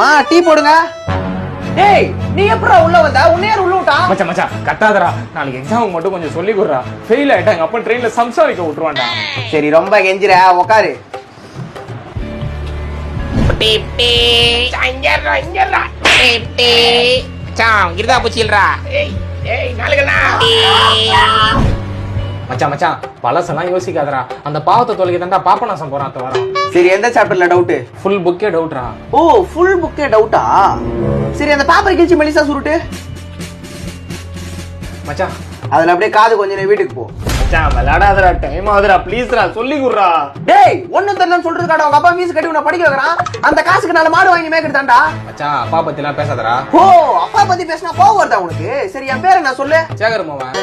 மா டீ போடுங்க. டேய் நீ எப்பறா உள்ள வந்த? உன்னை யார் உள்ள விட்டா? மச்சான் மச்சான் கத்தாதடா. நாளைக்கு எக்ஸாம் மட்டும் கொஞ்சம் சொல்லி கொடுறா. ஃபெயில் ஆயிட்டா எங்க அப்பா ட்ரெயின்ல சம்சாரிக்க விட்டுருவான்டா. சரி ரொம்ப கெஞ்சிர உட்காரு. டிப்டி சங்கரா இங்கரா டிப்டி சாம் கிரதா புச்சில்ரா. ஏய் ஏய் நாளுகண்ணா. மச்சான் மச்சான் பழசெல்லாம் யோசிக்காதடா. அந்த பாவத்தை தொலைக்க தான்டா பாப்பநாசம் போறான் அத்த வாரம். சரி எந்த சாப்டர்ல டவுட்? ஃபுல் புக்கே டவுட்ரா. ஓ ஃபுல் புக்கே டவுட்டா? சரி அந்த பேப்பர் கிழிச்சு மெலிசா சுருட்டு. மச்சான் அதுல அப்படியே காது கொஞ்ச நேரம் வீட்டுக்கு போ. மச்சான் விளையாடாதடா. டைம் ஆகுதுடா. ப்ளீஸ்டா சொல்லி குடுறா. டேய் ஒண்ணும் தெரியலன்னு சொல்றதுக்காடா உங்க அப்பா ஃபீஸ் கட்டி உன்னை படிக்க வைக்கறான். அந்த காசுக்கு நாலு மாடு வாங்கி மேய்க்கிறதாண்டா. மச்சான் அப்பா பத்திலாம் பேசாதடா. ஓ அப்பா பத்தி பேசினா கோவம் வருதா உனக்கு? சரி என் பேர் என்ன சொல்லு? சேகர் மாவன்.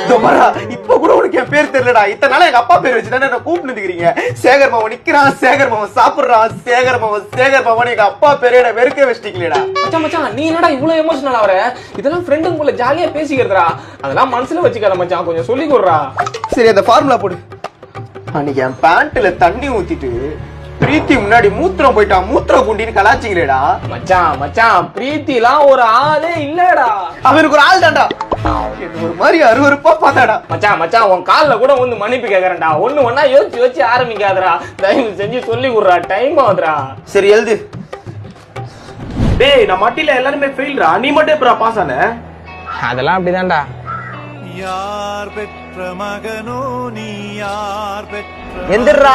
இப்ப கூட உனக்கு என் பேர் தெரியலடா. இத்தனை நாளா எங்க அப்பா பேர் வச்சுதானே என்ன கூப்பிட்டு நிக்கிறீங்க. சேகர் மாவன் நிக்கிறான், சேகர் மாவன் சாப்பிடுறான், சேகர் மாவன் எங்க அப்பா பேரே வெறுக்க வச்சிட்டீங்களேடா. மச்சான் மச்சான் நீ என்னடா இவ்வளவு எமோஷனல் ஆவற? இதெல்லாம் ஃப்ரெண்டுக்குள்ள ஜாலியா பேசிக்கிறதுடா. அதெல்லாம் மனசுல வச்சுக்காத மச்சான். கொஞ்சம் சொல்லி குடுறா. சரி அந்த ஃபார்முலா போடு. அன்னைக்கு என் பேண்ட்ல தண்ணி ஊத்திட்டு பிரீத்தி முன்னாடி மூத்திரம் போயிட்டா, மூத்திரம் குண்டின்னு கலாச்சிங்களேடா. மச்சான் மச்சான் பிரீத்திலாம் ஒரு ஆளே இல்லடா. அவனுக்கு ஒரு ஆள் தான்டா. எனக்கு ஒரு மாதிரி அருவருப்பா பார்த்தாடா. மச்சான் மச்சான் உன் கால்ல கூட வந்து மன்னிப்பு கேக்குறேன்டா. ஒண்ணா யோசிச்சு ஆரம்பிக்காதடா. தயவு செஞ்சு சொல்லி குடுறா. டைம் ஆகுதுடா. சரி எழுது. டேய் நான் மட்டில எல்லாருமே ஃபெயில்ரா. நீ மட்டும் எப்பறா பாஸ் ஆன? அதெல்லாம் அப்படிதான்டா. யார் பெற்ற மகனோ நீ யார் பெற்ற எந்திரா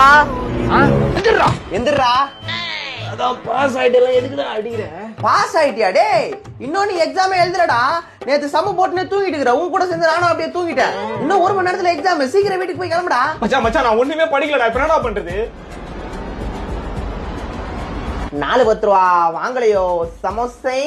எந்திரா எந்திரா. அதான் பாஸ் ஆயிட்டெல்லாம் எதுக்குதான் அடிக்கிற? பாஸ் ஆயிட்டியா? டேய் இன்னொன்னு எக்ஸாம் எழுதுறடா. நேத்து சம்ம போட்டுனே தூங்கிட்டு இருக்கற. உன் கூட சேர்ந்து நானும் அப்படியே தூங்கிட்டேன். இன்னும் ஒரு மணி நேரத்துல எக்ஸாம். சீக்கிரம் வீட்டுக்கு போய் கிளம்புடா. மச்சான் மச்சான் நான் ஒண்ணுமே படிக்கலடா. இப்ப என்னடா பண்றது? 4 10 ரூபா வாங்கலையோ சமோசை.